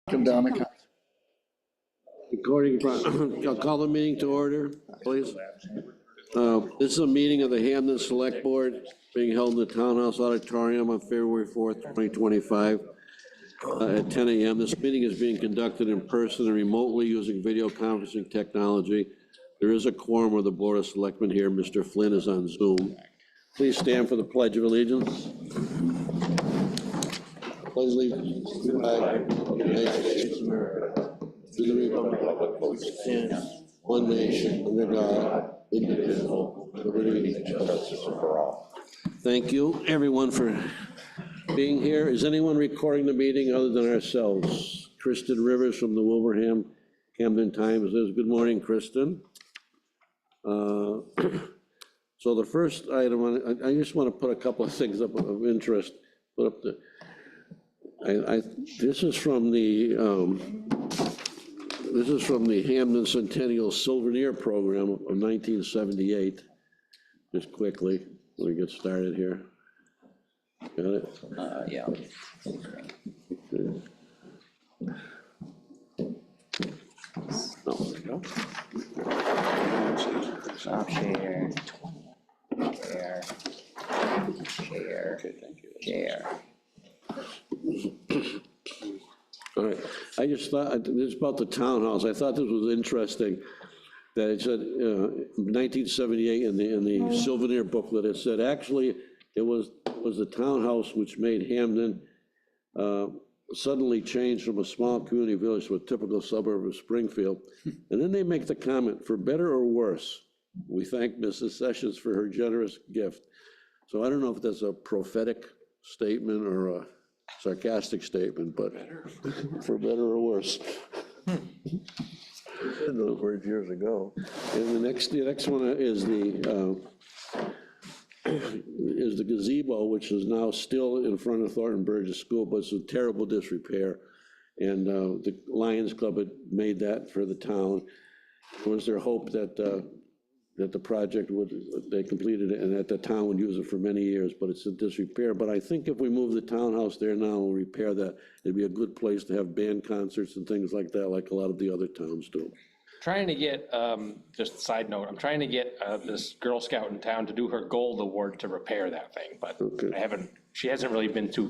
Come down the. According, I'll call the meeting to order, please. This is a meeting of the Hampden Selectboard being held in the Townhouse Auditorium on February 4th, 2025 at 10 a.m. This meeting is being conducted in person and remotely using video conferencing technology. There is a quorum of the Board of Selectmen here. Mr. Flynn is on Zoom. Please stand for the Pledge of Allegiance. Pledge allegiance to the flag of the United States of America, to the republic which stands one nation under God, indivisible, with liberty and justice for all. Thank you, everyone, for being here. Is anyone recording the meeting other than ourselves? Kristen Rivers from the Hampden Times says, good morning, Kristen. So the first item, I just want to put a couple of things up of interest. Put up the, this is from the Hampden Centennial Souvenir Program of 1978. Just quickly, let me get started here. Got it? Yeah. Okay. No. Chair. Chair. Chair. Okay, thank you. Chair. All right, I just thought, this is about the townhouse. I thought this was interesting that it said 1978 in the souvenir booklet, it said actually it was the townhouse which made Hampden suddenly changed from a small community village to a typical suburb of Springfield. And then they make the comment, for better or worse, we thank Mrs. Sessions for her generous gift. So I don't know if that's a prophetic statement or a sarcastic statement, but for better or worse. I said those words years ago. And the next one is the gazebo, which is now still in front of Thornton Burgess School, but it's in terrible disrepair. And the Lions Club had made that for the town. It was their hope that the project they completed it and that the town would use it for many years, but it's in disrepair. But I think if we move the townhouse there now and repair that, it'd be a good place to have band concerts and things like that, like a lot of the other towns do. Trying to get, just a side note, I'm trying to get this Girl Scout in town to do her gold award to repair that thing, but okay. She hasn't really been to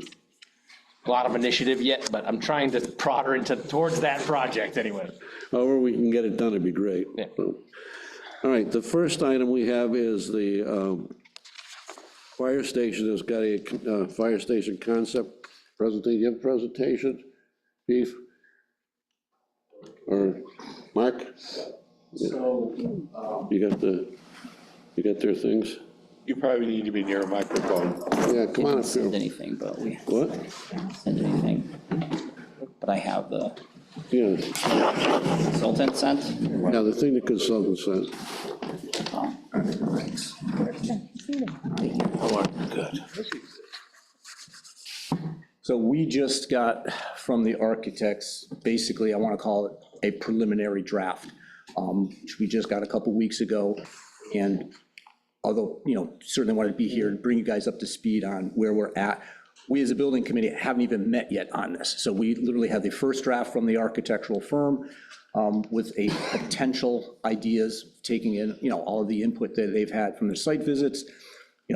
a lot of initiative yet, but I'm trying to prod her towards that project anyway. However we can get it done, it'd be great. Yeah. So, all right, the first item we have is the fire station has got a fire station concept presentation. You have a presentation, Chief? Or Mark? So, You got their things? you probably need to be near a microphone. Yeah, come on Didn't up send here. anything, but we What? didn't send anything. But I have the Yeah, consultant sent. yeah, the thing the consultant says. Oh, thanks. Good. So we just got from the architects, basically, I want to call it a preliminary draft, which we just got a couple weeks ago. And although, certainly wanted to be here and bring you guys up to speed on where we're at, we as a building committee haven't even met yet on this. So we literally have the first draft from the architectural firm with a potential ideas, taking in, all of the input that they've had from their site visits,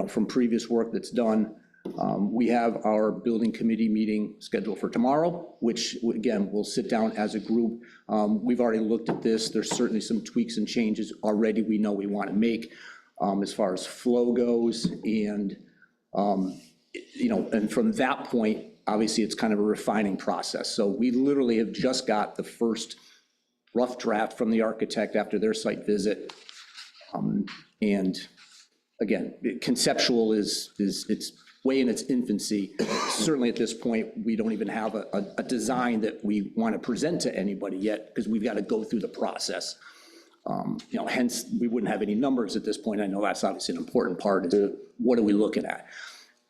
from previous work that's done. We have our building committee meeting scheduled for tomorrow, which again, we'll sit down as a group. We've already looked at this. There's certainly some tweaks and changes already we know we want to make as far as flow goes. And, and from that point, obviously it's kind of a refining process. So we literally have just got the first rough draft from the architect after their site visit. And again, conceptual is it's way in its infancy. Certainly at this point, we don't even have a design that we want to present to anybody yet, because we've got to go through the process. Hence, we wouldn't have any numbers at this point. I know that's obviously an important part, is what are we looking at?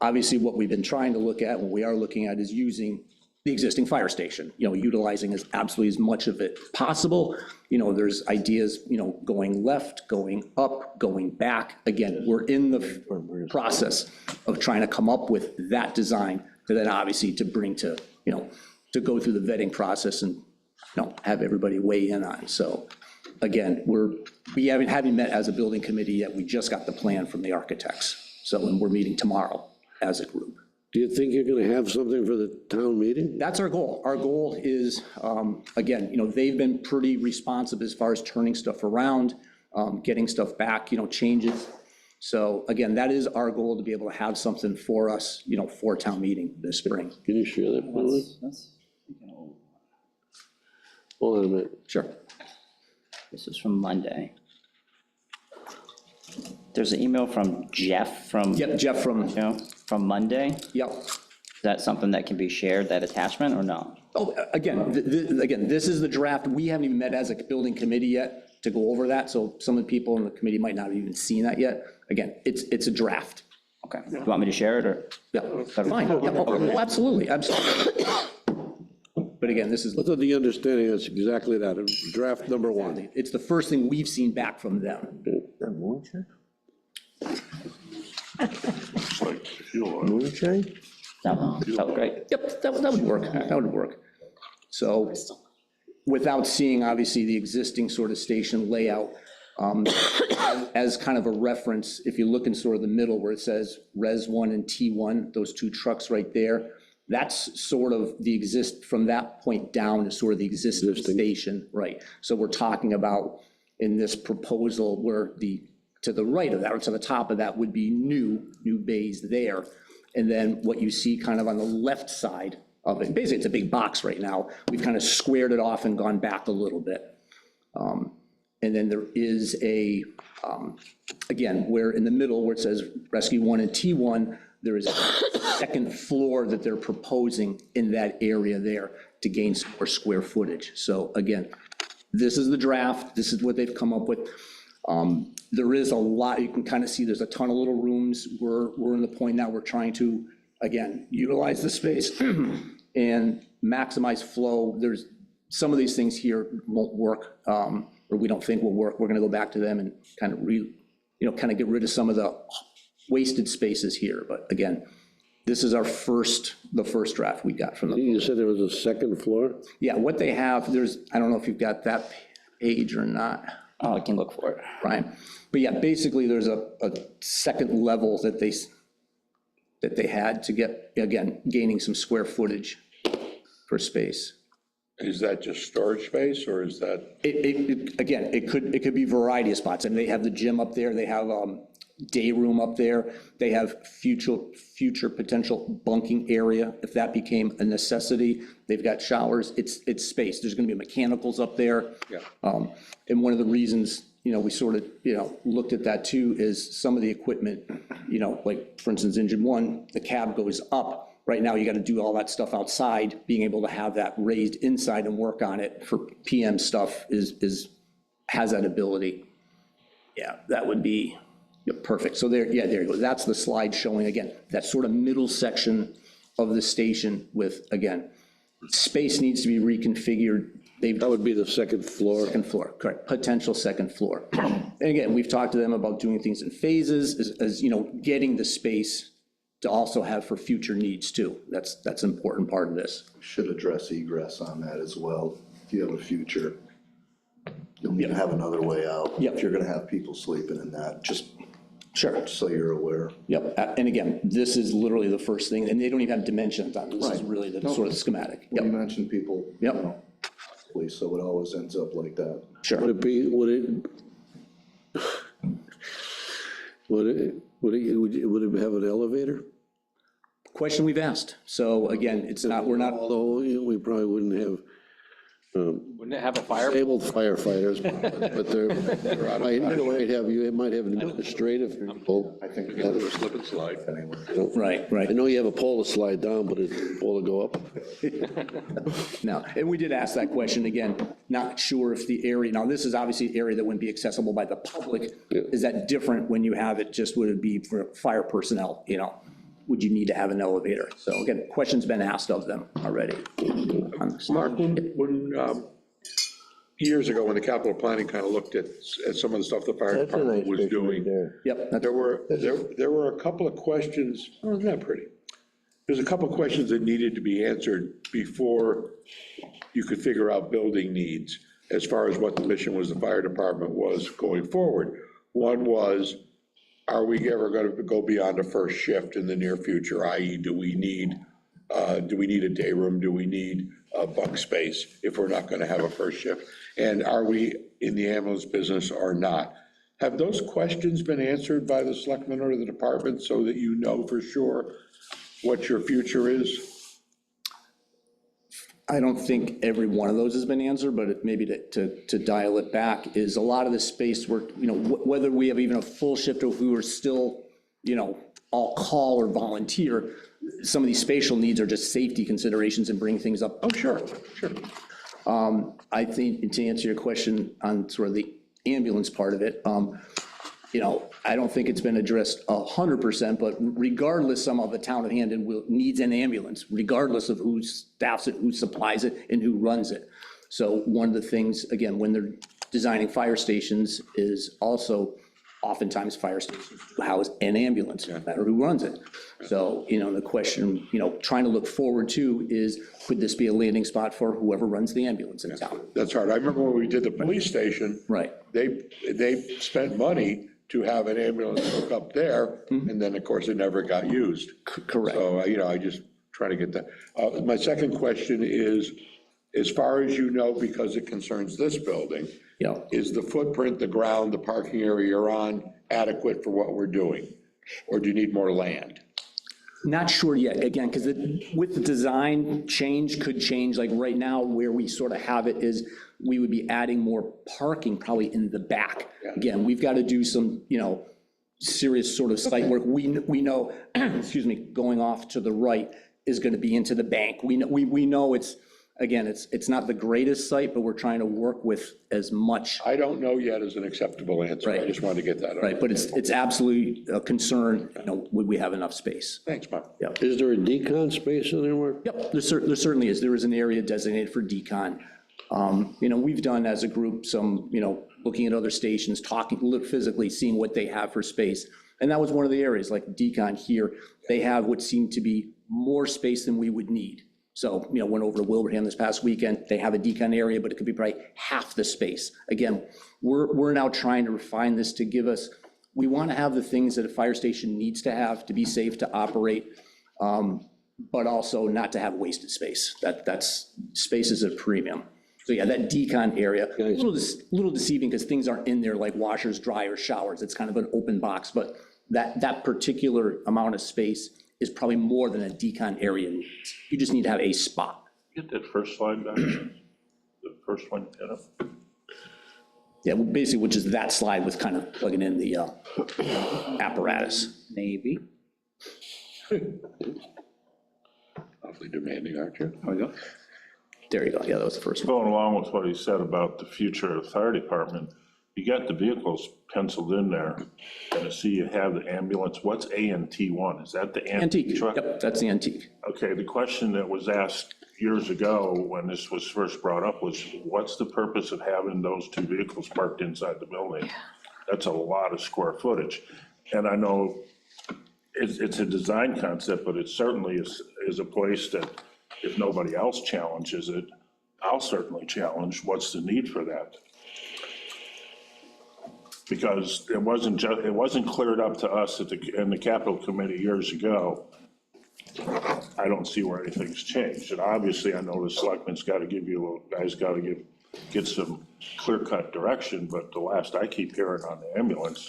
Obviously, what we've been trying to look at, what we are looking at, is using the existing fire station, utilizing as absolutely as much of it possible. There's ideas, going left, going up, going back. Again, we're in the process of trying to come up with that design, and then obviously to bring to, to go through the vetting process and, have everybody weigh in on. So again, we haven't met as a building committee yet. We just got the plan from the architects. So, and we're meeting tomorrow as a group. Do you think you're gonna have something for the town meeting? That's our goal. Our goal is, again, they've been pretty responsive as far as turning stuff around, getting stuff back, changes. So again, that is our goal, to be able to have something for us, for town meeting this spring. Can you share that, Billy? Hold on a minute. Sure. This is from Monday. There's an email from Jeff from. Yep, Jeff from, From Monday. yep. Is that something that can be shared, that attachment, or no? Oh, again, this is the draft. We haven't even met as a building committee yet to go over that, so some of the people in the committee might not have even seen that yet. Again, it's a draft. Okay. Do you want me to share it, or? Yeah, fine. Yeah, oh, absolutely, absolutely. But again, this is, What's the understanding, that's exactly that, draft number one. it's the first thing we've seen back from them. It's like, if you want. Moonshine? That would great. Yep, that would work, that would work. So, without seeing, obviously, the existing sort of station layout, as kind of a reference, if you look in sort of the middle where it says Res 1 and T1, those two trucks right there, that's sort of from that point down is sort of the existing station, right? So we're talking about, in this proposal, where to the right of that, or to the top of that, would be new bays there. And then what you see kind of on the left side of it, basically it's a big box right now. We've kind of squared it off and gone back a little bit. And then there is again, where in the middle where it says Rescue 1 and T1, there is a second floor that they're proposing in that area there to gain more square footage. So again, this is the draft. This is what they've come up with. There is a lot, you can kind of see there's a ton of little rooms. We're in the point now we're trying to, again, utilize the space and maximize flow. There's some of these things here won't work, or we don't think will work. We're gonna go back to them and kind of kind of get rid of some of the wasted spaces here. But again, this is the first draft we got from them. You said there was a second floor? Yeah, what they have, I don't know if you've got that page or not, Oh, I can look for it. Brian. But yeah, basically there's a second level that they had to get, again, gaining some square footage for space. Is that just storage space, or is that? Again, it could be a variety of spots. And they have the gym up there, they have day room up there, they have future potential bunking area if that became a necessity. They've got showers, it's space. There's gonna be mechanicals up there. Yeah. And one of the reasons, we sort of, looked at that too, is some of the equipment, like for instance, engine 1, the cab goes up. Right now, you got to do all that stuff outside. Being able to have that raised inside and work on it for PM stuff has that ability. Yeah, that would be perfect. So there you go. That's the slide showing, again, that sort of middle section of the station with, again, space needs to be reconfigured. That would be the second floor. Second floor, correct, potential second floor. And again, we've talked to them about doing things in phases, as getting the space to also have for future needs too. That's an important part of this. Should address egress on that as well. If you have a future, you'll need to have another way out. Yep. If you're gonna have people sleeping in that, just Sure. so you're aware. Yep, and again, this is literally the first thing, and they don't even have dimensions on it. This is Right. really the sort of schematic. When you Yep, mention people, Yep. So it always ends up like that. Would sure. it be, would it have an elevator? Question we've asked. So again, it's not, we're not, Although we probably wouldn't have Wouldn't it have a fire? able firefighters, but you might have an administrative people. I think Because of a slip and slide. anyway. right. I know you have a pole to slide down, but it's a pole to go up. No, and we did ask that question again, not sure if the area, now this is obviously an area that wouldn't be accessible by the public. Is that different when you have it, just would it be for fire personnel, Would you need to have an elevator? So again, question's been asked of them already. Mark, when years ago, when the capital planning kind of looked at some of the stuff the fire department was doing, Yep, there were a couple of questions, oh, isn't that pretty? there's a couple questions that needed to be answered before you could figure out building needs, as far as what the mission was, the fire department was going forward. One was, are we ever going to go beyond a first shift in the near future, i.e. do we need a day room? Do we need a bunk space if we're not going to have a first shift? And are we in the ambulance business or not? Have those questions been answered by the selectmen or the department so that you know for sure what your future is? I don't think every one of those has been answered, but maybe to dial it back is a lot of the space where, you know, whether we have even a full shift or if we were still, you know, all call or volunteer, some of these spatial needs are just safety considerations and bring things up. Oh, sure, sure. I think to answer your question on sort of the ambulance part of it, you know, I don't think it's been addressed 100%, but regardless, some of the town of Hampden needs an ambulance, regardless of who staffs it, who supplies it, and who runs it. So one of the things, again, when they're designing fire stations is also oftentimes fire stations house an ambulance, no matter who runs it. So, you know, the question, you know, trying to look forward to is, could this be a landing spot for whoever runs the ambulance in town? That's hard. I remember when we did the police station. Right. They spent money to have an ambulance hook up there, and then, of course, it never got used. Correct. So, you know, I just try to get that. My second question is, as far as you know, because it concerns this building, Yeah. is the footprint, the ground, the parking area you're on adequate for what we're doing? Or do you need more land? Not sure yet, again, because with the design change, could change, like right now, where we sort of have it is, we would be adding more parking probably in the back. Again, we've got to do some, you know, serious sort of site work. We know, excuse me, going off to the right is going to be into the bank. We know it's, again, it's not the greatest site, but we're trying to work with as much. I don't know yet is an acceptable answer. I Right. just wanted to get that. Right, but it's absolutely a concern, you know, would we have enough space? Thanks, Mark. Yeah. Is there a decon space in there, Mark? Yep, there certainly is. There is an area designated for decon. You know, we've done as a group some, you know, looking at other stations, talking, physically seeing what they have for space. And that was one of the areas, like decon here, they have what seemed to be more space than we would need. So, you know, went over to Wilbraham this past weekend, they have a decon area, but it could be probably half the space. Again, we're now trying to refine this to give us, we want to have the things that a fire station needs to have to be safe to operate, but also not to have wasted space. That's space is a premium. So yeah, that decon area, a little deceiving because things aren't in there like washers, dryers, showers. It's kind of an open box, but that particular amount of space is probably more than a decon area needs. You just need to have a spot. Get that first slide back, the first one, you know? Yeah, well, basically, which is that slide with kind of plugging in the apparatus. Maybe. Awfully demanding, aren't you? There we go. There you go. Yeah, that was the first one. Going along with what he said about the future of the fire department, you got the vehicles penciled in there, and I see you have the ambulance. What's ANT1? Is that the antique truck? Yep, that's the antique. Okay, the question that was asked years ago when this was first brought up was, what's the purpose of having those two vehicles parked inside the building? That's a lot of square footage. And I know it's a design concept, but it certainly is a place that if nobody else challenges it, I'll certainly challenge, what's the need for that? Because it wasn't cleared up to us in the capital committee years ago. I don't see where anything's changed. And obviously I know the selectmen's got to give you, guys got to get some clear-cut direction, but the last I keep hearing on the ambulance,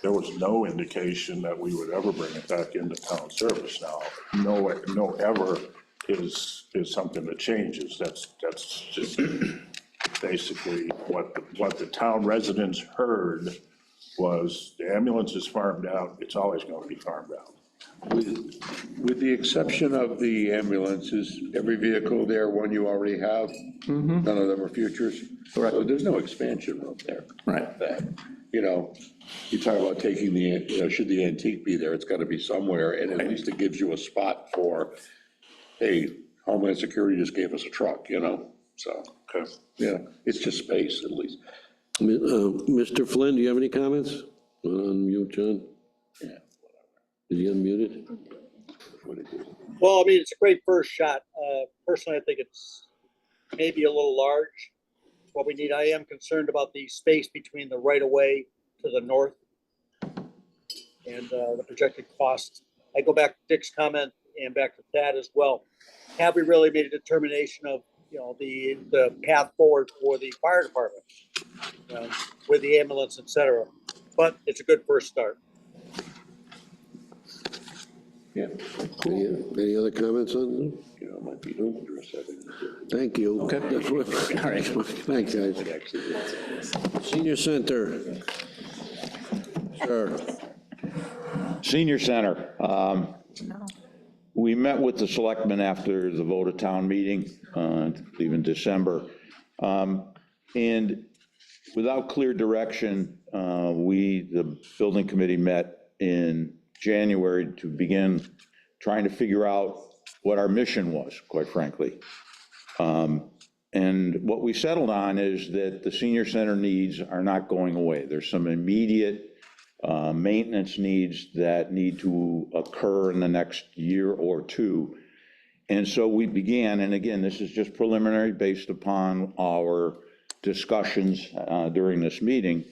there was no indication that we would ever bring it back into town service now. No ever is something that changes. That's just basically what the town residents heard was the ambulance is farmed out, it's always going to be farmed out. With the exception of the ambulances, every vehicle there, one you already have, none of them are futures. Correct. So there's no expansion room there. Right. That, you know, you talk about taking the, you know, should the antique be there, it's got to be somewhere, and at least it gives you a spot for, hey, Homeland Security just gave us a truck, you know, so. Okay. Yeah, it's just space at least. Mr. Flynn, do you have any comments? Unmute, John. Yeah. Is he unmuted? Well, I mean, it's a great first shot. Personally, I think it's maybe a little large. What we need, I am concerned about the space between the right of way to the north and the projected cost. I go back to Dick's comment and back to Thad as well. Have we really made a determination of, the path forward for the fire department with the ambulance, et cetera? But it's a good first start. Yeah. Any other comments on? Thank you. Okay. All right. Thanks, guys. Senior Center. Sure. Senior Center. We met with the selectmen after the vote of town meeting, even December. And without clear direction, the building committee met in January to begin trying to figure out what our mission was, quite frankly. And what we settled on is that the senior center needs are not going away. There's some immediate maintenance needs that need to occur in the next year or two. And so we began, and again, this is just preliminary based upon our discussions during this meeting,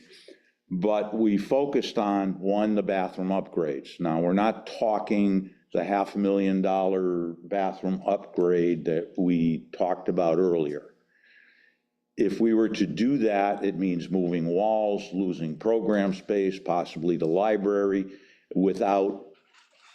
but we focused on, one, the bathroom upgrades. Now, we're not talking the $500,000 bathroom upgrade that we talked about earlier. If we were to do that, it means moving walls, losing program space, possibly the library, without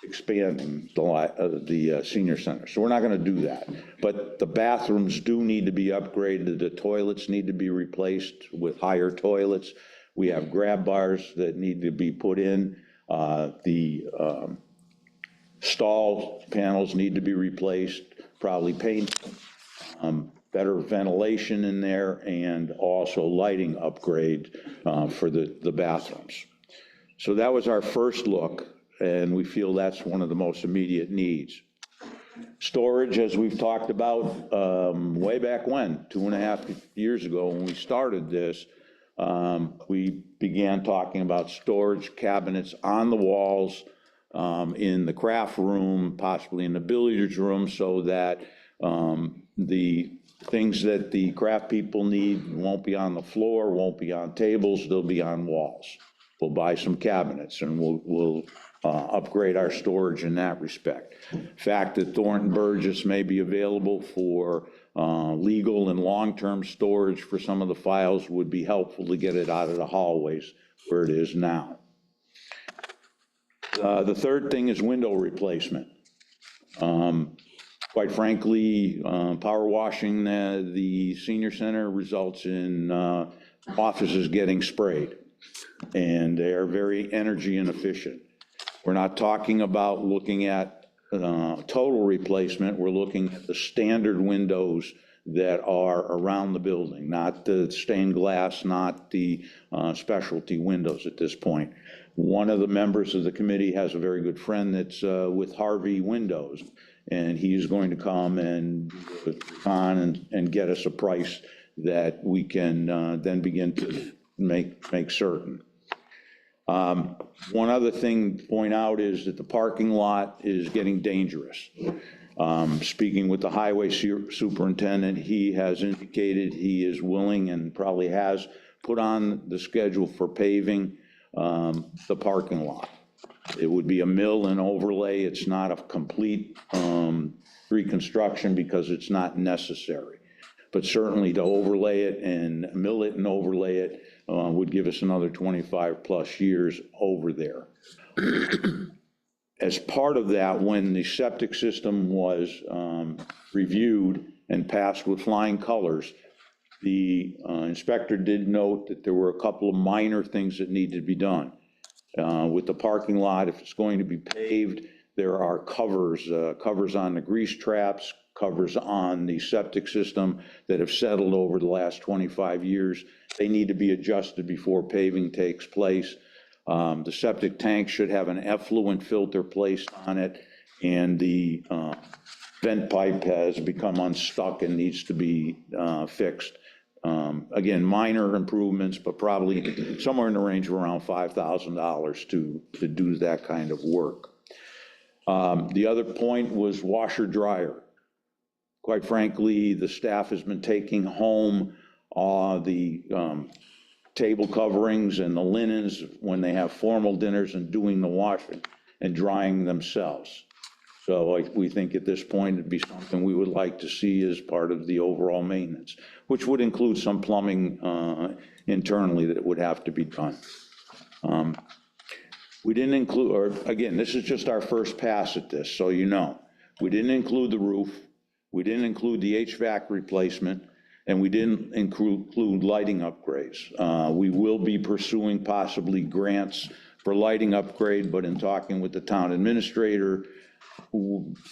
expanding the senior center. So we're not going to do that. But the bathrooms do need to be upgraded. The toilets need to be replaced with higher toilets. We have grab bars that need to be put in. The stall panels need to be replaced, probably paint. Better ventilation in there, and also lighting upgrade for the bathrooms. So that was our first look, and we feel that's one of the most immediate needs. Storage, as we've talked about way back when, 2.5 years ago when we started this, we began talking about storage cabinets on the walls, in the craft room, possibly in the billiards room, so that the things that the craft people need won't be on the floor, won't be on tables, they'll be on walls. We'll buy some cabinets and we'll upgrade our storage in that respect. The fact that Thornton Burgess may be available for legal and long-term storage for some of the files would be helpful to get it out of the hallways where it is now. The third thing is window replacement. Quite frankly, power washing the senior center results in offices getting sprayed, and they are very energy inefficient. We're not talking about looking at total replacement. We're looking at the standard windows that are around the building, not the stained glass, not the specialty windows at this point. One of the members of the committee has a very good friend that's with Harvey Windows, and he's going to come and get us a price that we can then begin to make certain. One other thing to point out is that the parking lot is getting dangerous. Speaking with the highway superintendent, he has indicated he is willing and probably has put on the schedule for paving the parking lot. It would be a mill and overlay. It's not a complete reconstruction because it's not necessary. But certainly to overlay it and mill it and overlay it would give us another 25+ years over there. As part of that, when the septic system was reviewed and passed with flying colors, the inspector did note that there were a couple of minor things that need to be done. With the parking lot, if it's going to be paved, there are covers on the grease traps, covers on the septic system that have settled over the last 25 years. They need to be adjusted before paving takes place. The septic tank should have an effluent filter placed on it, and the vent pipe has become unstuck and needs to be fixed. Again, minor improvements, but probably somewhere in the range of around $5,000 to do that kind of work. The other point was washer dryer. Quite frankly, the staff has been taking home the table coverings and the linens when they have formal dinners and doing the washing and drying themselves. So we think at this point it'd be something we would like to see as part of the overall maintenance, which would include some plumbing internally that would have to be done. We didn't include, or again, this is just our first pass at this, so you know. We didn't include the roof, we didn't include the HVAC replacement, and we didn't include lighting upgrades. We will be pursuing possibly grants for lighting upgrade, but in talking with the town administrator,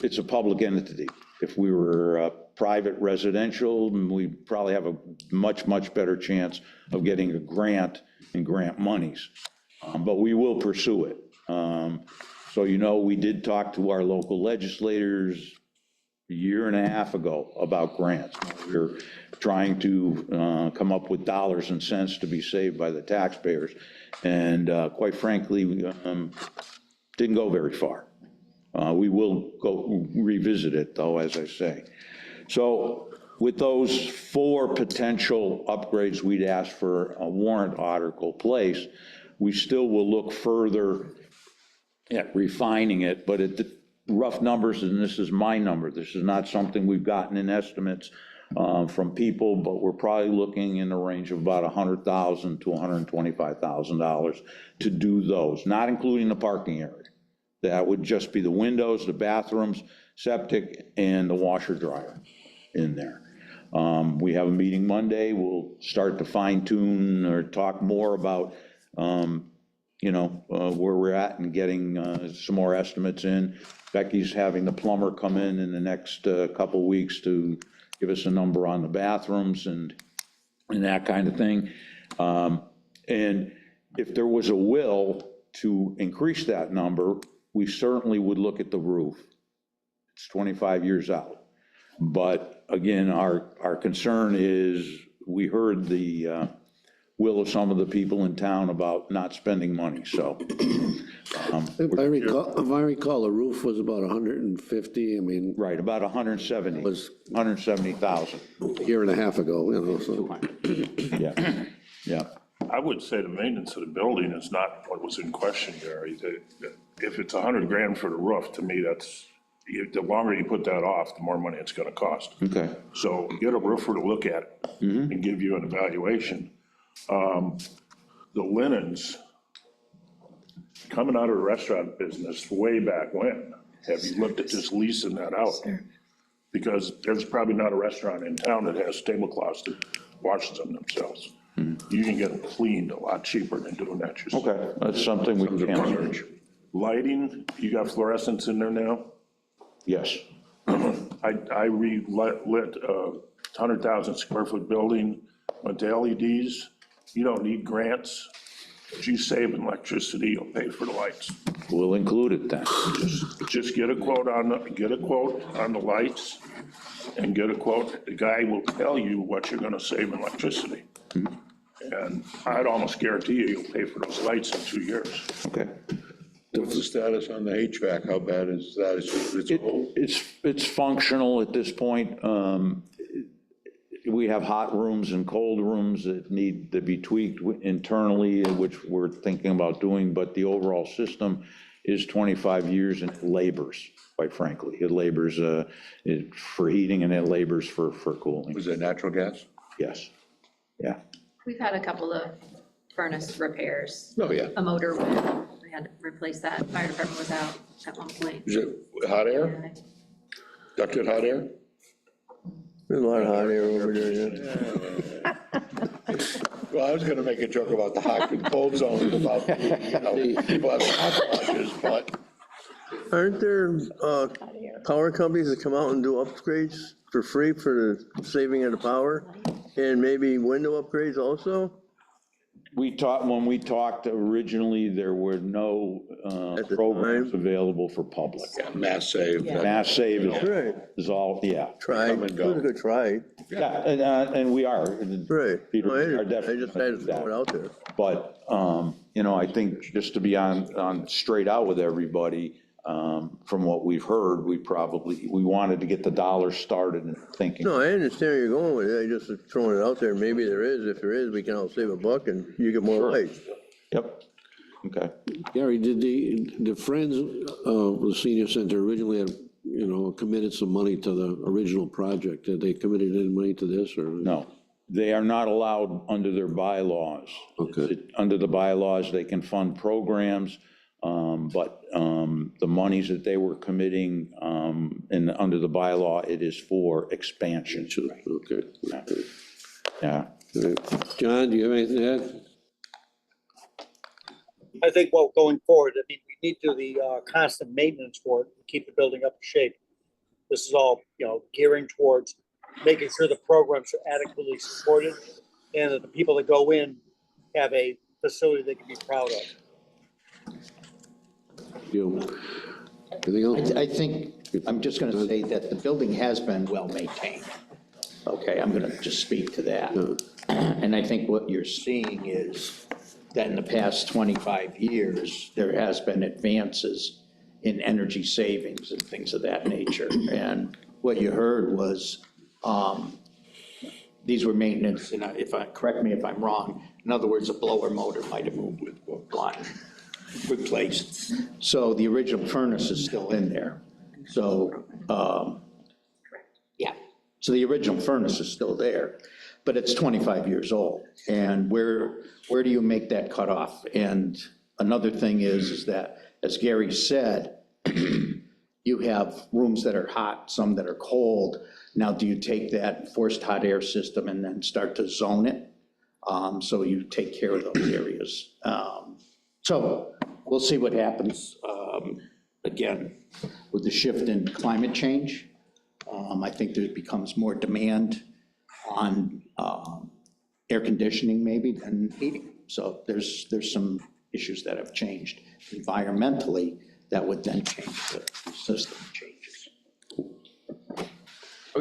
it's a public entity. If we were private residential, we'd probably have a much, much better chance of getting a grant and grant monies. But we will pursue it. So, you know, we did talk to our local legislators a year and a half ago about grants. We were trying to come up with dollars and cents to be saved by the taxpayers. And quite frankly, we didn't go very far. We will go revisit it, though, as I say. So with those 4 potential upgrades we'd ask for a warrant article place, we still will look further at refining it, but at the rough numbers, and this is my number, this is not something we've gotten in estimates from people, but we're probably looking in the range of about $100,000 to $125,000 to do those, not including the parking area. That would just be the windows, the bathrooms, septic, and the washer dryer in there. We have a meeting Monday. We'll start to fine tune or talk more about, you know, where we're at and getting some more estimates in. Becky's having the plumber come in the next couple weeks to give us a number on the bathrooms and that kind of thing. And if there was a will to increase that number, we certainly would look at the roof. It's 25 years out. But again, our concern is, we heard the will of some of the people in town about not spending money, so. If I recall, the roof was about 150, I mean. Right, about 170, Was 170,000. a year and a half ago, you know, so. Yeah, yeah. I would say the maintenance of the building is not what was in question, Gary. If it's 100 grand for the roof, to me, that's, the longer you put that off, the more money it's gonna cost. Okay. So get a roofer to look at it and give you an evaluation. The linens, coming out of the restaurant business way back when, have you looked at just leasing that out? Because there's probably not a restaurant in town that has tablecloths that washes them themselves. You can get them cleaned a lot cheaper than doing that yourself. Okay, that's something we can research. Lighting, you got fluorescents in there now? Yes. I relit a 100,000 square foot building, went to LEDs. You don't need grants. If you save in electricity, you'll pay for the lights. We'll include it then. Just get a quote on the lights and get a quote. The guy will tell you what you're gonna save in electricity. And I'd almost guarantee you'll pay for those lights in 2 years. Okay. What's the status on the HVAC? How bad is that? It's old? It's functional at this point. We have hot rooms and cold rooms that need to be tweaked internally, which we're thinking about doing, but the overall system is 25 years and it labors, quite frankly. It labors for heating and it labors for cooling. Was it natural gas? Yes, yeah. We've had a couple of furnace repairs. Oh, yeah. A motor, we had to replace that. Fire department was out at one point. Is it hot air? Ducted hot air? There's a lot of hot air over there, yeah. Well, I was gonna make a joke about the hot and cold zone, about, you know, people having hot flashes, but Aren't there power companies that come out and do upgrades for free for the saving of the power? And maybe window upgrades also? When we talked originally, there were no At the programs time? available for public. mass save. Mass save Right, is all, yeah. try, Come it and go. was a good try, Yeah, and we are. right. Peter, No, I we are just definitely had to gonna do throw that. it out there. But, you know, I think just to be on straight out with everybody, from what we've heard, we wanted to get the dollars started and thinking. No, I understand where you're going with it, I just throwing it out there, maybe there is, if there is, we can all save a buck and you get more lights. Yep, okay. Gary, did the Friends of the Senior Center originally had, committed some money to the original project? Did they committed any money to this, or? No, they are not allowed under their bylaws. Okay. Under the bylaws, they can fund programs, but the monies that they were committing under the bylaw, it is for expansion. Okay. Yeah. John, do you have anything to add? I think, well, going forward, I mean, we need to do the constant maintenance for it, to keep the building up to shape. This is all, gearing towards making sure the programs are adequately supported and that the people that go in have a facility they can be proud of. Anything else? I think, I'm just gonna say that the building has been well maintained. Okay, I'm gonna just speak to that. And I think what you're seeing is that in the past 25 years, there has been advances in energy savings and things of that nature. And what you heard was, these were maintenance, and correct me if I'm wrong, in other words, a blower motor might have moved with gone replaced. So the original furnace is still in there. So, yeah, so the original furnace is still there, but it's 25 years old. And where do you make that cutoff? And another thing is that, as Gary said, you have rooms that are hot, some that are cold. Now, do you take that forced hot air system and then start to zone it? So you take care of those areas. So we'll see what happens. Again, with the shift in climate change, I think there becomes more demand on air conditioning maybe than heating. So there's some issues that have changed environmentally that would then change the system changes.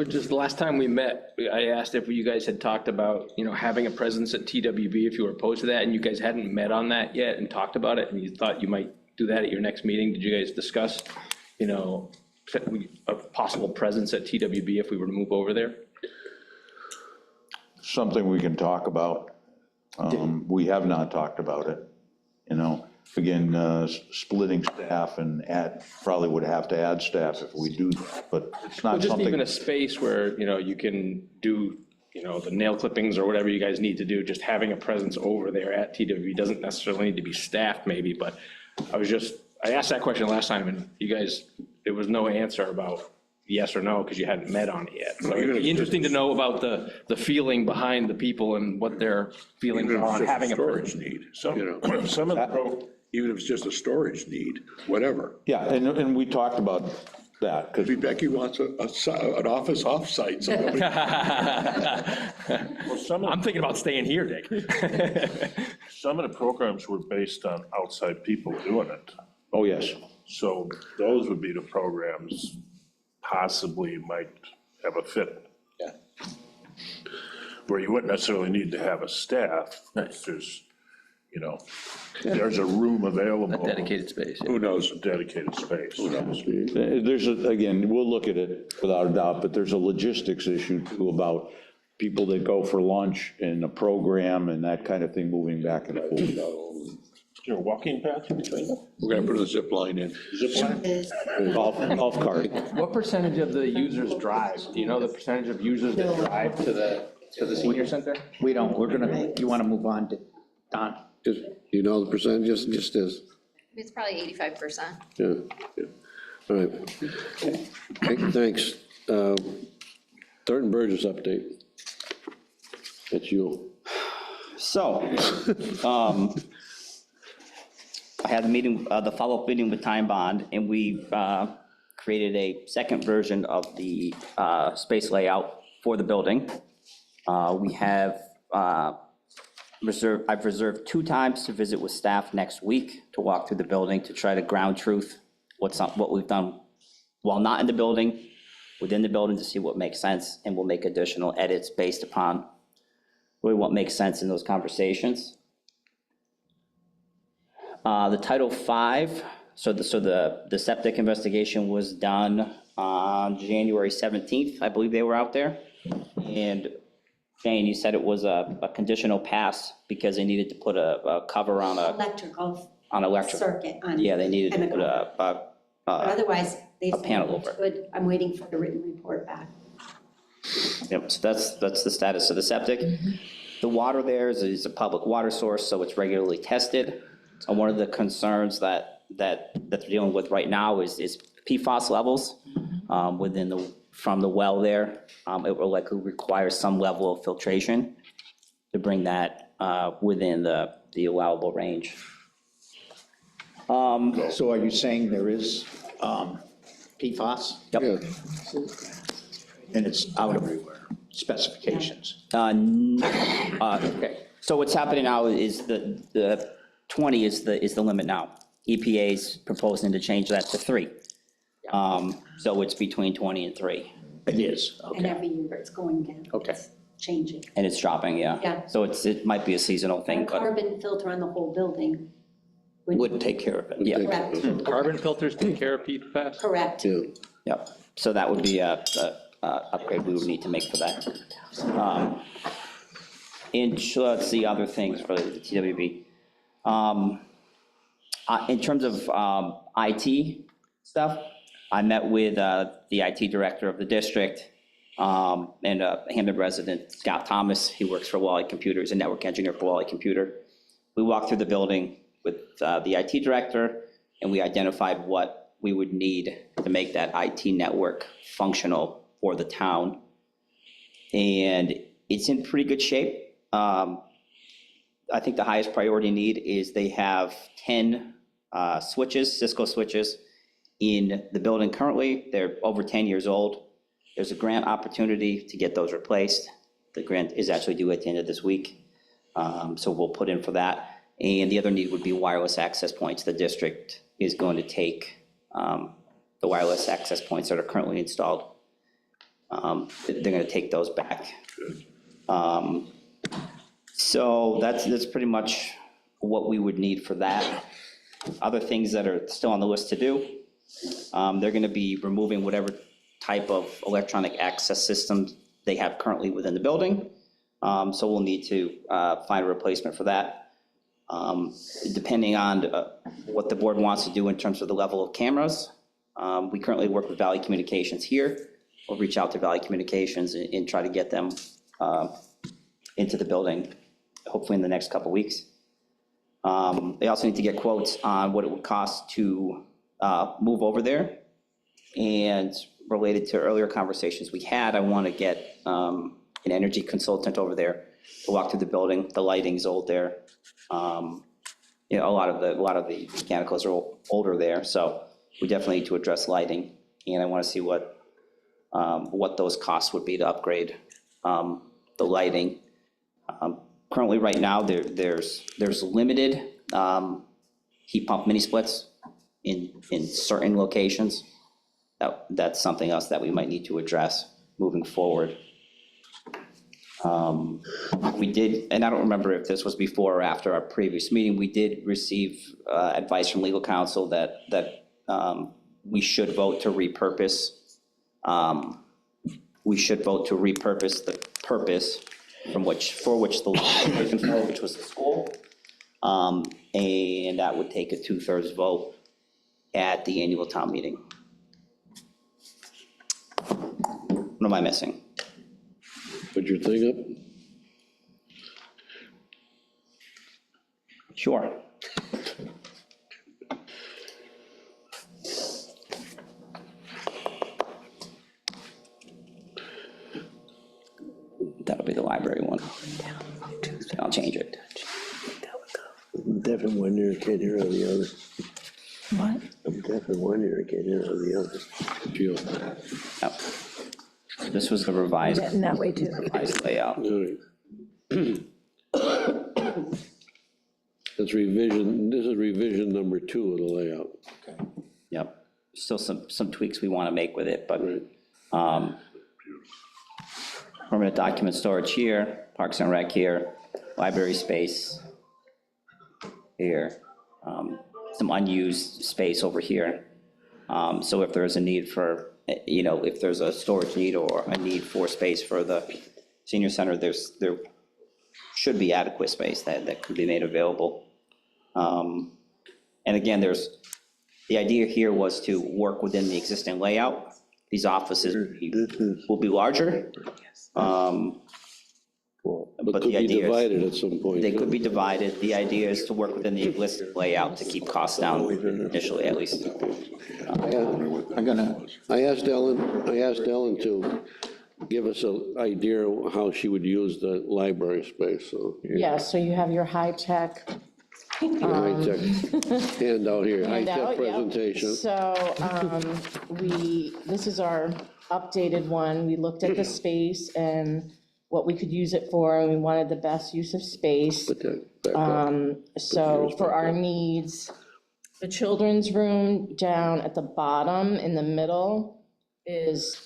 Just the last time we met, I asked if you guys had talked about, having a presence at TWB, if you were opposed to that, and you guys hadn't met on that yet and talked about it, and you thought you might do that at your next meeting. Did you guys discuss, a possible presence at TWB if we were to move over there? Something we can talk about. We have not talked about it, Again, splitting staff and probably would have to add staff if we do that, but it's not Just something. even a space where, you can do, the nail clippings or whatever you guys need to do, just having a presence over there at TWB doesn't necessarily need to be staffed maybe, but I asked that question last time and you guys, there was no answer about yes or no, because you hadn't met on it yet. So it'd be interesting to know about the feeling behind the people and what their feelings Even are if on it's just having a storage presence. need, Some of the, even if it's just a storage need, whatever. Yeah, and we talked about that, because Maybe Becky wants an office offsite, so nobody. I'm thinking about staying here, Dick. some of the programs were based on outside people doing it. oh, yes. So those would be the programs possibly might have a fit. Yeah. Where you wouldn't necessarily need to have a staff, there's a room available. Dedicated space. Who knows? A dedicated space. Again, we'll look at it without a doubt, but there's a logistics issue too about people that go for lunch and a program and that kind of thing moving back and forth. Is there a walking path in between them? We're gonna put a zip line in. Golf cart. What percentage of the users drive? Do you know the percentage of users that drive to the senior center? We don't, you want to move on to Don? Just, the percentage, just as, It's probably 85%. yeah. All right. Okay, thanks. Thornton Burgess update. That's you. So, I had a meeting, the follow-up meeting with Time Bond, and we've created a second version of the space layout for the building. We have I've reserved 2 times to visit with staff next week to walk through the building to try to ground truth what we've done while not in the building, within the building, to see what makes sense, and we'll make additional edits based upon really what makes sense in those conversations. The Title V so the septic investigation was done on January 17th, I believe they were out there. And Jane, you said it was a conditional pass because they needed to put a cover on Electrical electric. circuit on. Yeah, they needed to and put But otherwise, they a said panel it was over good. I'm waiting for the written report back. Yep, so that's the status of the septic. The water there is a public water source, so it's regularly tested. And one of the concerns that they're dealing with right now is PFAS levels from the well there. It will likely require some level of filtration to bring that within the allowable range. So are you saying there is PFAS? Yep. And it's out everywhere, specifications? Okay, so what's happening now is the 20 is the limit now. EPA's proposing to change that to 3. So it's between 20 and 3. It is, And okay. every year it's going down. Okay. It's changing. And it's dropping, yeah. Yeah. So it might be a seasonal A thing, but carbon filter on the whole building. Wouldn't take care of it. yeah, Correct, Carbon filters take care of PFAS? correct. yeah. So that would be a upgrade we would need to make for that. And let's see other things for the TWB. In terms of IT stuff, I met with the IT director of the district and a Hampden resident, Scott Thomas. He works for Wally Computers, a network engineer for Wally Computer. We walked through the building with the IT director, and we identified what we would need to make that IT network functional for the town. And it's in pretty good shape. I think the highest priority need is they have 10 switches, Cisco switches, in the building currently. They're over 10 years old. There's a grant opportunity to get those replaced. The grant is actually due at the end of this week. So we'll put in for that. And the other need would be wireless access points. The district is going to take the wireless access points that are currently installed. They're going to take those back. So that's pretty much what we would need for that. Other things that are still on the list to do, they're going to be removing whatever type of electronic access systems they have currently within the building. So we'll need to find a replacement for that. Depending on what the board wants to do in terms of the level of cameras. We currently work with Valley Communications here. We'll reach out to Valley Communications and try to get them into the building, hopefully in the next couple weeks. They also need to get quotes on what it would cost to move over there. And related to earlier conversations we had, I want to get an energy consultant over there to walk through the building. The lighting's old there. You know, a lot of the mechanicals are older there, so we definitely need to address lighting. And I want to see what those costs would be to upgrade the lighting. Currently, right now, there's limited heat pump mini splits in certain locations. That's something else that we might need to address moving forward. We did, and I don't remember if this was before or after our previous meeting, we did receive advice from legal counsel that we should vote to repurpose. We should vote to repurpose the purpose for which the law was taken for, which was the school. And that would take a 2/3 vote at the annual town meeting. What am I missing? Put your thing up. Sure. That'll be the library one. I'll change it. I'm deaf in one ear, can't hear out of the other. What? I'm deaf in one ear, can't hear out of the other. Yep. This was the revised Getting that way too. layout. All right. That's revision, this is revision number 2 of the layout. Yep. Still some tweaks we want to make with it, but permanent document storage here, Parks and Rec here, library space here. some unused space over here. So if there's a need for, if there's a storage need or a need for space for the senior center, there should be adequate space that could be made available. And again, the idea here was to work within the existing layout. These offices will be larger. But could the be idea is divided at some point. they could be divided. The idea is to work within the existing layout to keep costs down initially, at least. I asked Ellen to give us an idea of how she would use the library space, so. Yeah, so you have your high-tech High-tech handout here, high-tech handout, yep. presentation. So this is our updated one. We looked at the space and what we could use it for, and we wanted the best use of space. Put that back up. So for our needs, the children's room down at the bottom in the middle is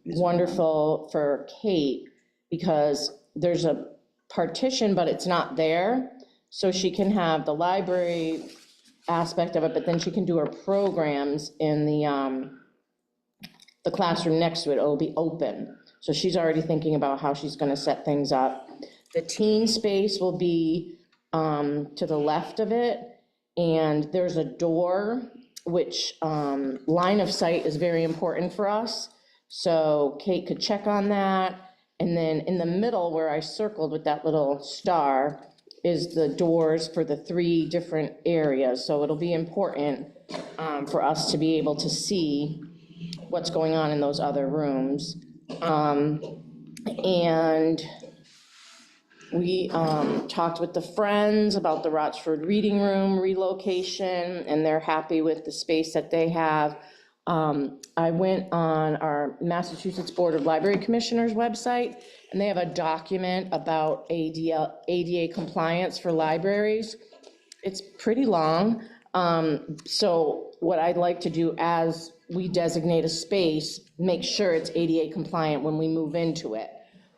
wonderful for Kate because there's a partition, but it's not there. So she can have the library aspect of it, but then she can do her programs in the classroom next to it. It'll be open. So she's already thinking about how she's going to set things up. The teen space will be to the left of it, and there's a door, which line of sight is very important for us. So Kate could check on that. And then in the middle where I circled with that little star is the doors for the 3 different areas. So it'll be important for us to be able to see what's going on in those other rooms. And we talked with the Friends about the Rochford Reading Room relocation, and they're happy with the space that they have. I went on our Massachusetts Board of Library Commissioners website, and they have a document about ADA compliance for libraries. It's pretty long. So what I'd like to do as we designate a space, make sure it's ADA compliant when we move into it,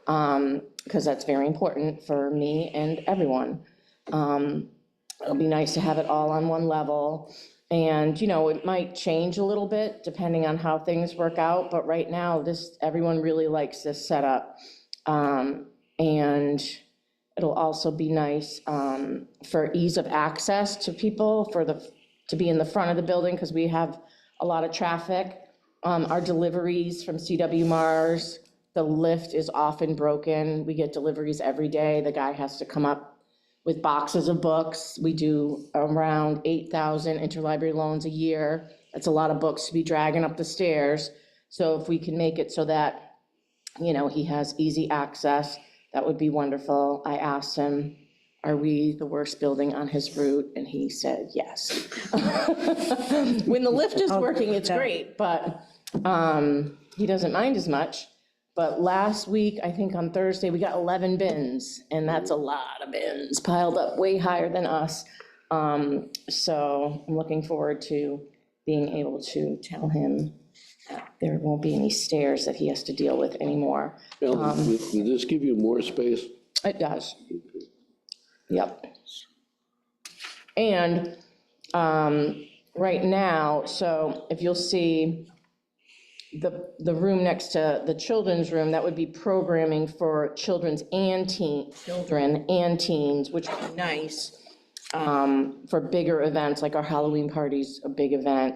because that's very important for me and everyone. It'll be nice to have it all on one level. And, it might change a little bit depending on how things work out, but right now, everyone really likes this setup. And it'll also be nice for ease of access to people, to be in the front of the building, because we have a lot of traffic. Our deliveries from CW Mars, the lift is often broken. We get deliveries every day. The guy has to come up with boxes of books. We do around 8,000 interlibrary loans a year. That's a lot of books to be dragging up the stairs. So if we can make it so that, he has easy access, that would be wonderful. I asked him, are we the worst building on his route? And he said, yes. When the lift is working, it's great, but he doesn't mind as much. But last week, I think on Thursday, we got 11 bins, and that's a lot of bins piled up way higher than us. So I'm looking forward to being able to tell him that there won't be any stairs that he has to deal with anymore. Ellen, will this give you more space? It does. Yep. And right now, so if you'll see, the room next to the children's room, that would be programming for children and teens, which would be nice for bigger events, like our Halloween party's a big event.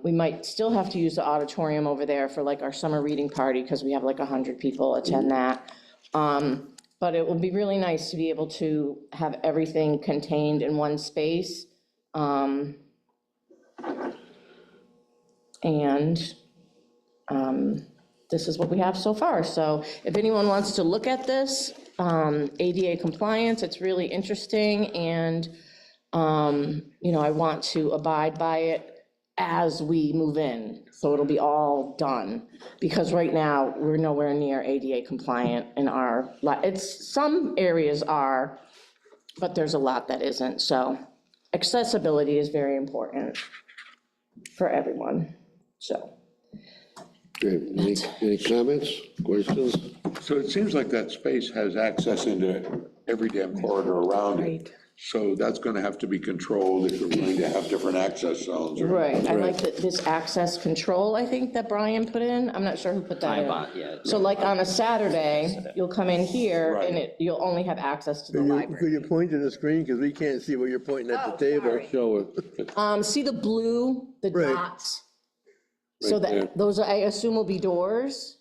We might still have to use the auditorium over there for like our summer reading party, because we have like 100 people attend that. But it will be really nice to be able to have everything contained in one space. This is what we have so far. So if anyone wants to look at this, ADA compliance, it's really interesting. And, I want to abide by it as we move in. So it'll be all done. Because right now, we're nowhere near ADA compliant in some areas are, but there's a lot that isn't. So accessibility is very important for everyone, so. Okay, any comments, questions? So it seems like that space has access into every damn corridor around it. So that's gonna have to be controlled if you're going to have different access zones. or- Right, I like this access control, I think, that Brian put in. I'm not sure who put that Time in. bond, yeah. So like on a Saturday, you'll come in here and you'll only have access to the Could library. you point to the screen, because we can't see what you're pointing at the table? Show it. See the blue, the Right. dots? So Right there. that, those, I assume, will be doors.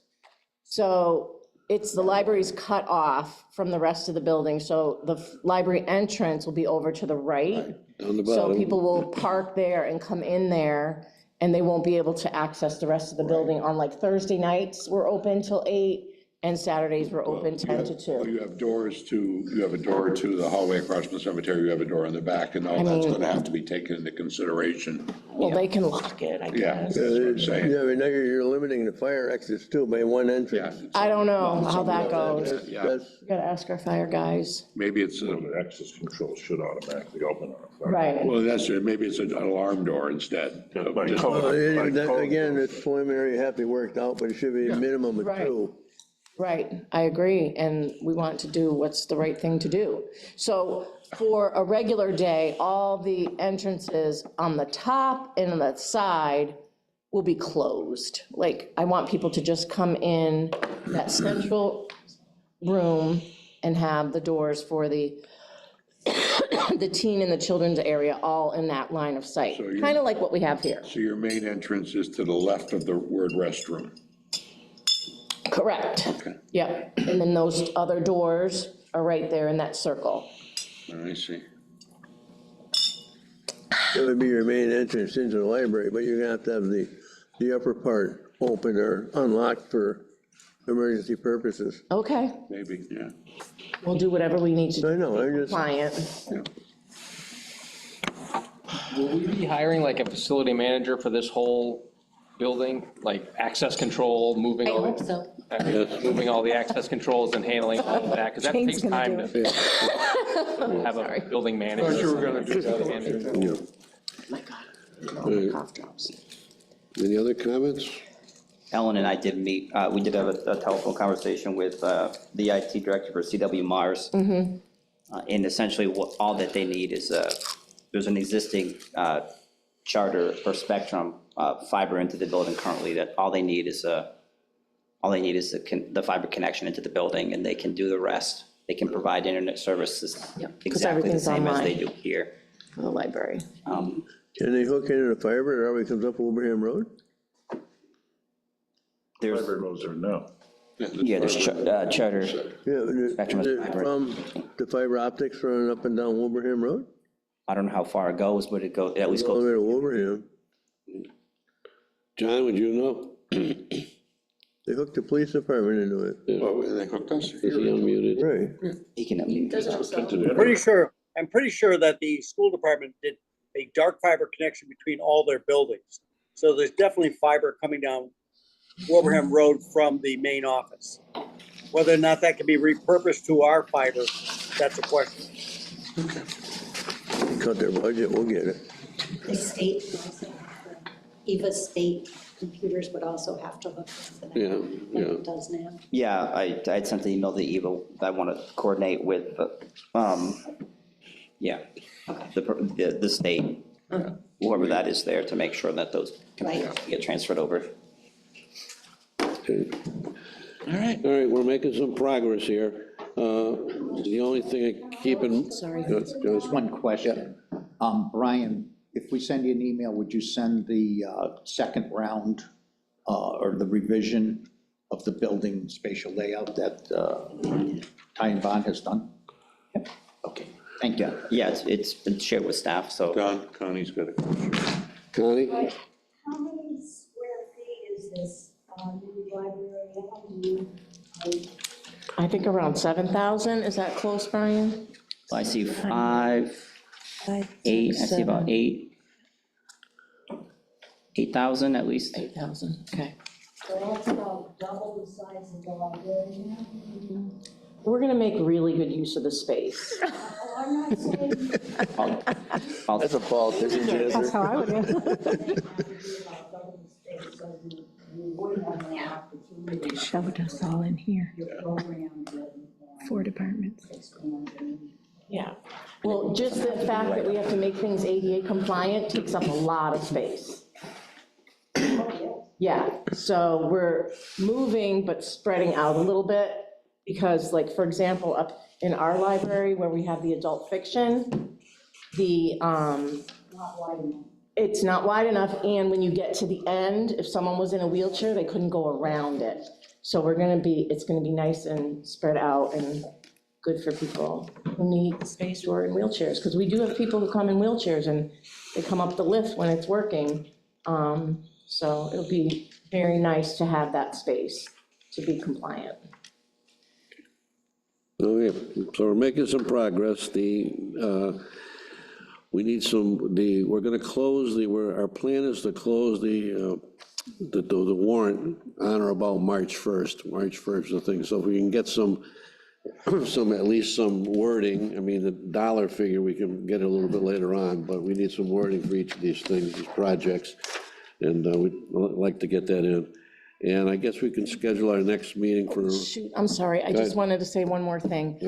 So it's, the library's cut off from the rest of the building, so the library entrance will be over to the right. On the So bottom. people will park there and come in there, and they won't be able to access the rest of the building. On like Thursday nights, we're open till 8, and Saturdays we're open 10 to 2. You have doors to, you have a door to the hallway across from the cemetery, you have a door in the back, and all that's gonna have to be taken into consideration. Well, they can lock it, I Yeah, guess. that's what I'm saying. Yeah, but now you're limiting the fire exits too by one entrance. I don't know how that goes. Yeah, That's, Gotta ask our fire guys. maybe it's, The access control should automatically open on a fire. Right. well, that's, maybe it's an alarm door instead. Yeah, by Just- code. By that, code. again, it's preliminary, have to be worked out, but it should be a minimum of Right. 2. Right, I agree, and we want to do what's the right thing to do. So for a regular day, all the entrances on the top and on the side will be closed. Like, I want people to just come in that central room and have the doors for the the teen and the children's area all in that line of sight, So you- kind of like what we have here. So your main entrance is to the left of the word restroom. Correct. Okay. Yep, and then those other doors are right there in that circle. I see. That would be your main entrance into the library, but you're gonna have to have the upper part open or unlocked for emergency purposes. Okay, Maybe, yeah. we'll do whatever we need to do I know, to I'm be just, compliant. Will we be hiring like a facility manager for this whole building, like access control, moving I all hope the, so. moving all the access controls and handling all of that? Because that Jane's takes gonna time do to have a building manager. Thought you were gonna do that. My God, cough drops. Any other comments? Ellen and I did meet, we did have a telephone conversation with the IT director for CW Mars. And essentially, all that they need is, there's an existing Charter or Spectrum fiber into the building currently, that all they need is the fiber connection into the building, and they can do the rest. They can provide internet services Yep, 'cause exactly the everything's same as they online. do here. For the library. can they hook into the fiber, it always comes up Wilbraham Road? There's, Fiber goes there now. yeah, there's Charter. Yeah, is Spectrum is it fiber. from the fiber optics running up and down Wilbraham Road? I don't know how far it goes, but it at least All the goes. way to Wilbraham. John, would you know? They hooked the police department into it. Oh, they hooked us? Is he unmuted? Right. He can unmute. I'm pretty sure that the school department did a dark fiber connection between all their buildings. So there's definitely fiber coming down Wilbraham Road from the main office. Whether or not that can be repurposed to our fiber, that's a question. Cut their budget, we'll get it. The state, Eva State computers would also have to hook into that. Yeah, Like yeah. it does now. Yeah, I'd sent an email to Eva that I want to coordinate with, yeah, the state, whoever that is there, to make sure that those computers get transferred over. Okay. All right, we're making some progress here. The only thing I keep in. Sorry. Just one question. Brian, if we send you an email, would you send the second round or the revision of the building spatial layout that Ty and Bond has done? Yep. Okay, thank you. Yeah, it's been shared with staff, so. Don, Connie's got a question. Connie? How many square feet is this new library? I think around 7,000, is that close, Brian? I see 5, 8, I see about 8,000 at least. 8,000, okay. So that's about double the size of the library now? We're gonna make really good use of the space. Oh, I'm not saying. That's a politician's answer. That's how I would answer. Shoved us all in here. 4 departments. Yeah, well, just the fact that we have to make things ADA compliant takes up a lot of space. Yeah, so we're moving but spreading out a little bit, because like, for example, up in our library where we have the adult fiction, it's not wide enough, and when you get to the end, if someone was in a wheelchair, they couldn't go around it. So it's gonna be nice and spread out and good for people who need space who are in wheelchairs, because we do have people who come in wheelchairs and they come up the lift when it's working. So it'll be very nice to have that space to be compliant. Okay, so we're making some progress. We need we're gonna close our plan is to close the warrant on or about March 1st, I think. So if we can get at least some wording, I mean, the dollar figure, we can get a little bit later on, but we need some wording for each of these things, these projects, and we'd like to get that in. And I guess we can schedule our next meeting for. Shoot, I'm sorry, I just wanted to say one more thing.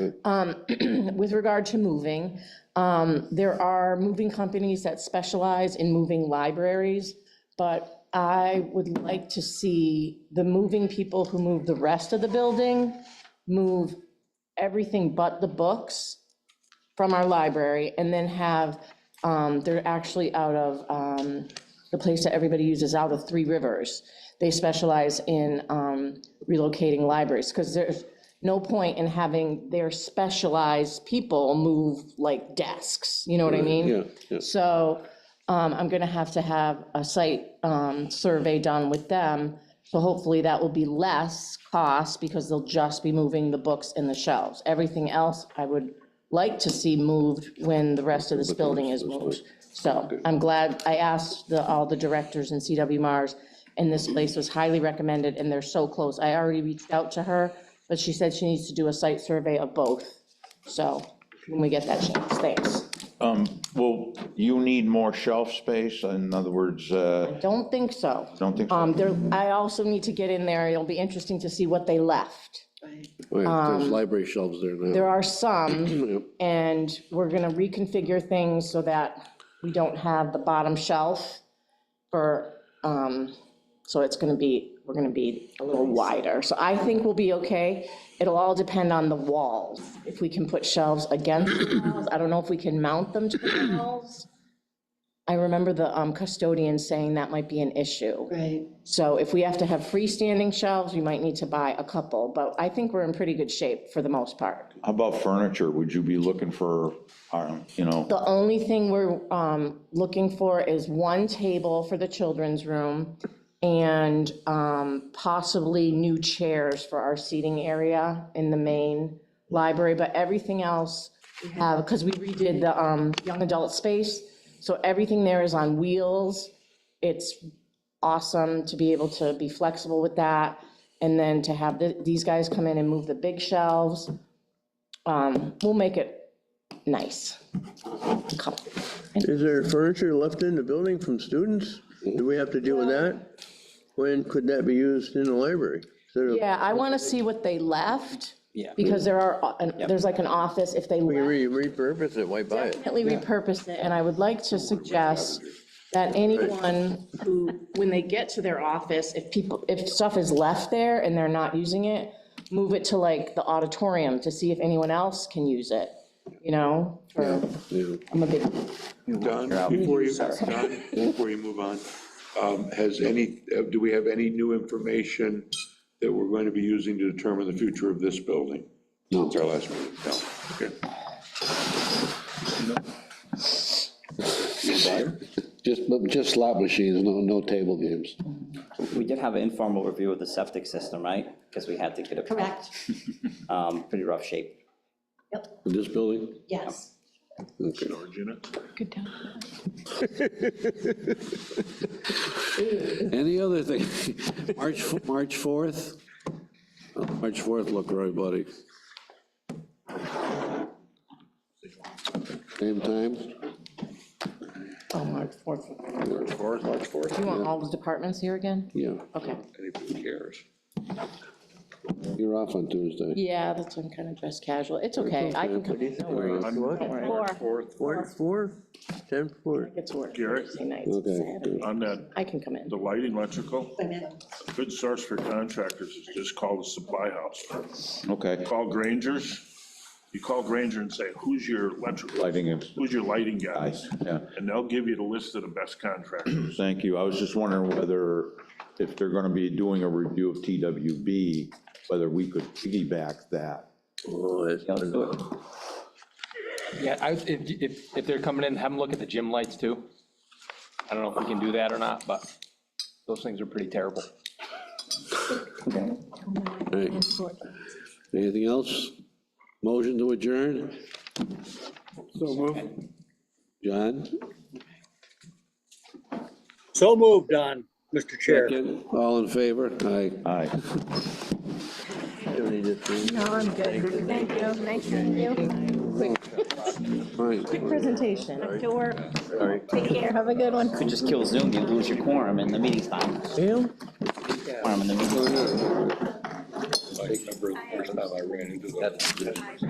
With regard to moving, there are moving companies that specialize in moving libraries, but I would like to see the moving people who move the rest of the building move everything but the books from our library, and then have, they're actually out of, the place that everybody uses out of Three Rivers. They specialize in relocating libraries, because there's no point in having their specialized people move like desks, you know what I mean? Yeah. So I'm gonna have to have a site survey done with them. So hopefully that will be less cost, because they'll just be moving the books and the shelves. Everything else I would like to see moved when the rest of this building is moved. So I'm glad I asked all the directors in CW Mars, and this place was highly recommended, and they're so close. I already reached out to her, but she said she needs to do a site survey of both. So when we get that chance, thanks. Well, you need more shelf space, in other words, Don't think so. don't think so? I also need to get in there. It'll be interesting to see what they left. There's library shelves there now. There are some, and we're gonna reconfigure things so that we don't have the bottom shelf for, so we're gonna be a little wider. So I think we'll be okay. It'll all depend on the walls. If we can put shelves against the walls, I don't know if we can mount them to the walls. I remember the custodian saying that might be an issue. Right. So if we have to have freestanding shelves, we might need to buy a couple, but I think we're in pretty good shape for the most part. How about furniture? Would you be looking for, The only thing we're looking for is one table for the children's room, and possibly new chairs for our seating area in the main library, but everything else we have, because we redid the young adult space, so everything there is on wheels. It's awesome to be able to be flexible with that, and then to have these guys come in and move the big shelves. We'll make it nice. Is there furniture left in the building from students? Do we have to deal with that? When could that be used in the library? Yeah, I want to see what they left. Yeah. Because there's like an office, if they We can left, repurpose it, why buy it? definitely repurpose it, and I would like to suggest that anyone who, when they get to their office, if stuff is left there and they're not using it, move it to like the auditorium to see if anyone else can use it, you know? I'm a big. Don, before you move on, do we have any new information that we're going to be using to determine the future of this building? Since our last meeting? No, okay. Just slot machines, no table games. We did have an informal review of the septic system, right? Because we had to get it. Correct. Pretty rough shape. This building? Yes. Storage unit? Good down. Any other thing? March 4th? March 4th, look right, buddy. Same time? Oh, March 4th. March 4th. Do you want all the departments here again? Yeah. Okay. Anybody cares? You're off on Tuesday. Yeah, that's why I'm kind of dressed casual. It's okay, I can come, no worries. Four? 10-4. It's work Garrett? Thursday nights, Okay. Saturday. On that, I can come in. the lighting electrical, a good source for contractors is just call the supply house. Okay. Call Granger's. You call Granger and say, who's your electrical? Lighting. Who's your lighting guy? Yeah. And they'll give you the list of the best contractors. Thank you. I was just wondering whether, if they're gonna be doing a review of TWB, whether we could piggyback that. Oh, that's good. Yeah, if they're coming in, have them look at the gym lights too. I don't know if we can do that or not, but those things are pretty terrible. Right. Anything else? Motion to adjourn? So move. John? So moved on, Mr. Chair. Second. All in favor? Aye. Aye. Don't need this. No, I'm good. Thank you. Nice meeting you. Fine. Quick presentation. To work. Sorry. Take care. Have a good one. Could just kill Zoom, you lose your quorum and the meeting's done. Sam? Quorum and the meeting's done. I remember the first time I ran into the